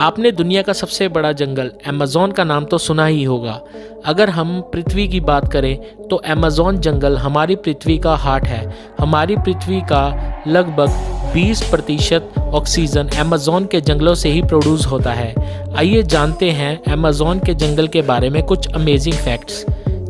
आपने दुनिया का सबसे बड़ा जंगल अमेज़न का नाम तो सुना ही होगा। अगर हम पृथ्वी की बात करें तो अमेज़न जंगल हमारी पृथ्वी का हार्ट है। हमारी पृथ्वी का लगभग 20% ऑक्सीजन अमेज़न के जंगलों से ही प्रोड्यूस होता है। आइए जानते हैं अमेज़न के जंगल के बारे में कुछ अमेजिंग फैक्ट्स।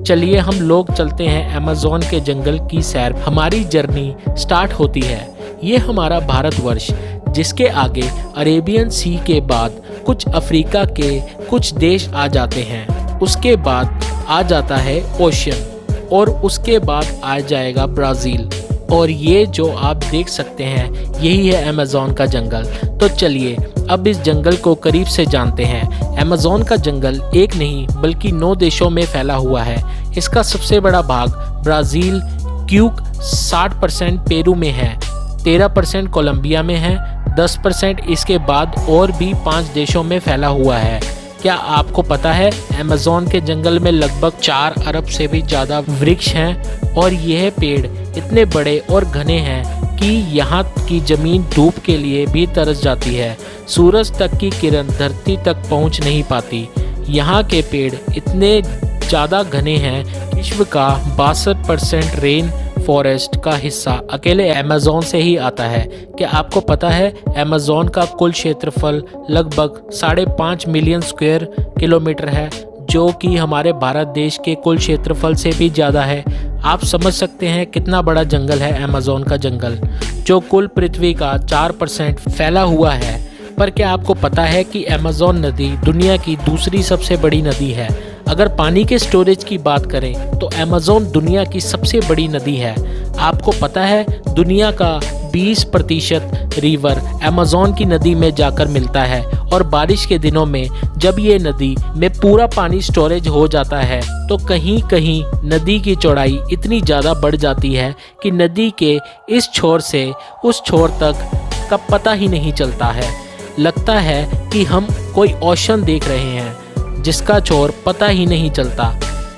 चलिए हम लोग चलते हैं अमेज़न के जंगल की सैर। हमारी जर्नी स्टार्ट होती है। ये हमारा भारतवर्ष, जिसके आगे अरेबियन सी के बाद कुछ अफ्रीका के कुछ देश आ जाते हैं। उसके बाद आ जाता है ओशियन और उसके बाद आ जाएगा ब्राज़ील। और ये जो आप देख सकते हैं यही है अमेज़न का जंगल। तो चलिए अब इस जंगल को करीब से जानते हैं। अमेज़न का जंगल एक नहीं बल्कि 9 देशों में फैला हुआ है। इसका सबसे बड़ा भाग ब्राज़ील, क्यूक 60% पेरू में है, 13% कोलंबिया में है, 10% इसके बाद और भी 5 देशों में फैला हुआ है। क्या आपको पता है अमेज़न के जंगल में लगभग 4 अरब से भी ज़्यादा वृक्ष हैं और यह पेड़ इतने बड़े और घने हैं कि यहाँ की ज़मीन धूप के लिए भी तरस जाती है। सूरज तक की किरण धरती तक पहुँच नहीं पाती। यहाँ के पेड़ इतने ज़्यादा घने हैं, विश्व का 62% रेन फॉरेस्ट का हिस्सा अकेले अमेज़न से ही आता है। क्या आपको पता है अमेज़न का कुल क्षेत्रफल लगभग 5.5 मिलियन स्क्वायर किलोमीटर है, जो कि हमारे भारत देश के कुल क्षेत्रफल से भी ज़्यादा है। आप समझ सकते हैं कितना बड़ा जंगल है अमेज़न का जंगल, जो कुल पृथ्वी का 4% फैला हुआ है। पर क्या आपको पता है कि अमेज़न नदी दुनिया की दूसरी सबसे बड़ी नदी है। अगर पानी के स्टोरेज की बात करें तो अमेज़न दुनिया की सबसे बड़ी नदी है। आपको पता है दुनिया का 20% रिवर अमेज़न की नदी में जाकर मिलता है और बारिश के दिनों में जब ये नदी में पूरा पानी स्टोरेज हो जाता है तो कहीं कहीं नदी की चौड़ाई इतनी ज़्यादा बढ़ जाती है कि नदी के इस छोर से उस छोर तक का पता ही नहीं चलता है। लगता है कि हम कोई ओशन देख रहे हैं जिसका छोर पता ही नहीं चलता।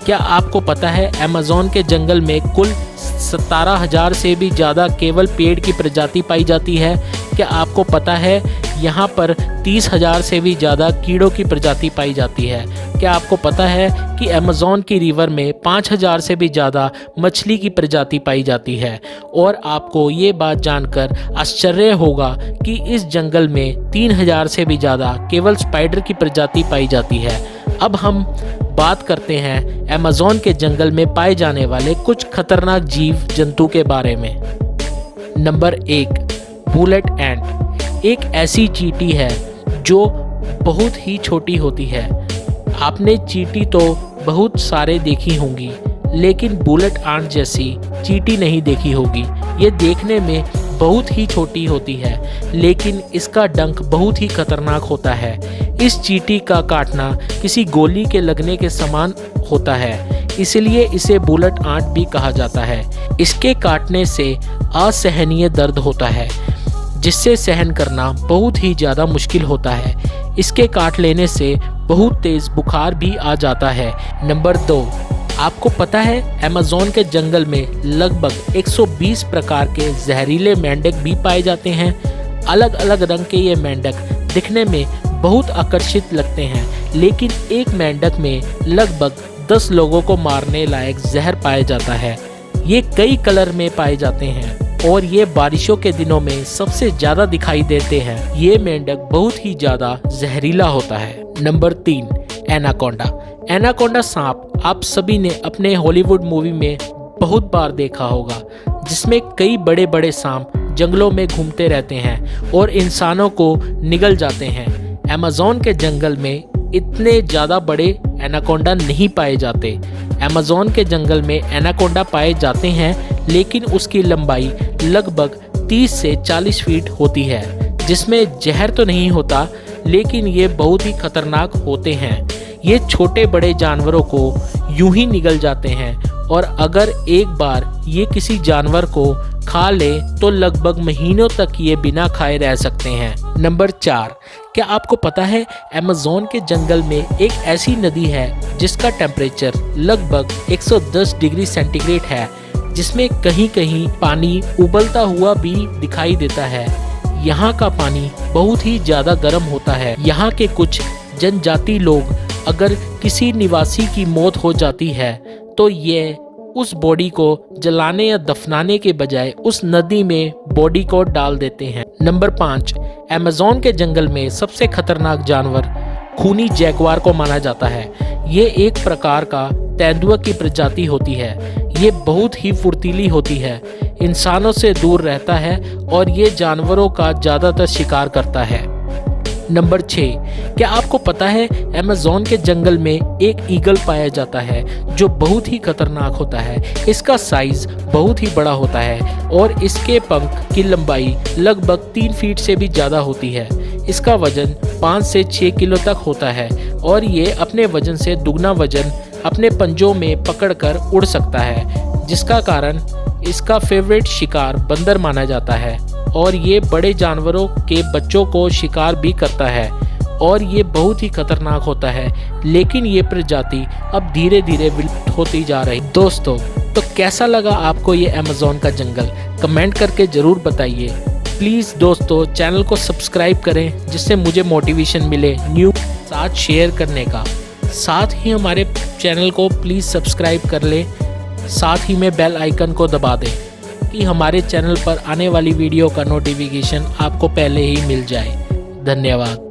क्या आपको पता है अमेज़न के जंगल में कुल 17,000 से भी ज़्यादा केवल पेड़ की प्रजाति पाई जाती है। क्या आपको पता है यहाँ पर 30,000 से भी ज़्यादा कीड़ों की प्रजाति पाई जाती है। क्या आपको पता है कि अमेज़न की रिवर में 5,000 से भी ज़्यादा मछली की प्रजाति पाई जाती है। और आपको ये बात जानकर आश्चर्य होगा कि इस जंगल में 3,000 से भी ज़्यादा केवल स्पाइडर की प्रजाति पाई जाती है। अब हम बात करते हैं अमेज़न के जंगल में पाए जाने वाले कुछ खतरनाक जीव जंतु के बारे में। नंबर 1, बुलेट एंट एक ऐसी चींटी है जो बहुत ही छोटी होती है। आपने चींटी तो बहुत सारे देखी होंगी, लेकिन बुलेट एंट जैसी चींटी नहीं देखी होगी। ये देखने में बहुत ही छोटी होती है, लेकिन इसका डंक बहुत ही खतरनाक होता है। इस चींटी का काटना किसी गोली के लगने के समान होता है, इसलिए इसे बुलेट एंट भी कहा जाता है। इसके काटने से असहनीय दर्द होता है, जिससे सहन करना बहुत ही ज़्यादा मुश्किल होता है। इसके काट लेने से बहुत तेज़ बुखार भी आ जाता है। नंबर 2, आपको पता है अमेज़न के जंगल में लगभग 120 प्रकार के जहरीले मेंढक भी पाए जाते हैं। अलग अलग रंग के ये मेंढक दिखने में बहुत आकर्षित लगते हैं, लेकिन एक मेंढक में लगभग 10 लोगों को मारने लायक जहर पाया जाता है। ये कई कलर में पाए जाते हैं और ये बारिशों के दिनों में सबसे ज़्यादा दिखाई देते हैं। ये मेंढक बहुत ही ज़्यादा जहरीला होता है। Number 3, anaconda. एनाकोंडा सांप आप सभी ने अपने हॉलीवुड मूवी में बहुत बार देखा होगा, जिसमें कई बड़े बड़े सांप जंगलों में घूमते रहते हैं और इंसानों को निगल जाते हैं। अमेज़न के जंगल में इतने ज़्यादा बड़े एनाकोंडा नहीं पाए जाते। अमेज़न के जंगल में एनाकोंडा पाए जाते हैं, लेकिन उसकी लंबाई लगभग 30 से 40 फीट होती है, जिसमें जहर तो नहीं होता, लेकिन ये बहुत ही खतरनाक होते हैं। ये छोटे बड़े जानवरों को यूं ही निगल जाते हैं और अगर एक बार ये किसी जानवर को खा ले तो लगभग महीनों तक ये बिना खाए रह सकते हैं। नंबर 4, क्या आपको पता है अमेज़न के जंगल में एक ऐसी नदी है जिसका टेम्परेचर लगभग 110 डिग्री सेंटीग्रेड है, जिसमें कहीं कहीं पानी उबलता हुआ भी दिखाई देता है। यहाँ का पानी बहुत ही ज़्यादा गर्म होता है। यहाँ के कुछ जनजाति लोग अगर किसी निवासी की मौत हो जाती है तो ये उस बॉडी को जलाने या दफनाने के बजाय उस नदी में बॉडी को डाल देते हैं। नंबर 5, अमेज़न के जंगल में सबसे खतरनाक जानवर खूनी जैगुआर को माना जाता है। ये एक प्रकार का तेंदुआ की प्रजाति होती है। ये बहुत ही फुर्तीली होती है, इंसानों से दूर रहता है और ये जानवरों का ज़्यादातर शिकार करता है। नंबर 6, क्या आपको पता है अमेज़न के जंगल में एक ईगल पाया जाता है जो बहुत ही खतरनाक होता है। इसका साइज बहुत ही बड़ा होता है और इसके पंख की लंबाई लगभग 3 फीट से भी ज़्यादा होती है। इसका वजन 5 से 6 किलो तक होता है और ये अपने वजन से दुगना वजन अपने पंजों में पकड़कर उड़ सकता है, जिसका कारण इसका फेवरेट शिकार बंदर माना जाता है। और ये बड़े जानवरों के बच्चों को शिकार भी करता है और ये बहुत ही खतरनाक होता है, लेकिन ये प्रजाति अब धीरे धीरे विलुप्त होती जा रही। दोस्तों, तो कैसा लगा आपको ये अमेज़न का जंगल? कमेंट करके ज़रूर बताइए। प्लीज़ दोस्तों, चैनल को सब्सक्राइब करें जिससे मुझे मोटिवेशन मिले न्यू साथ शेयर करने का। साथ ही हमारे चैनल को प्लीज़ सब्सक्राइब कर लें, साथ ही में बेल आइकन को दबा दें कि हमारे चैनल पर आने वाली वीडियो का नोटिफिकेशन आपको पहले ही मिल जाए। धन्यवाद।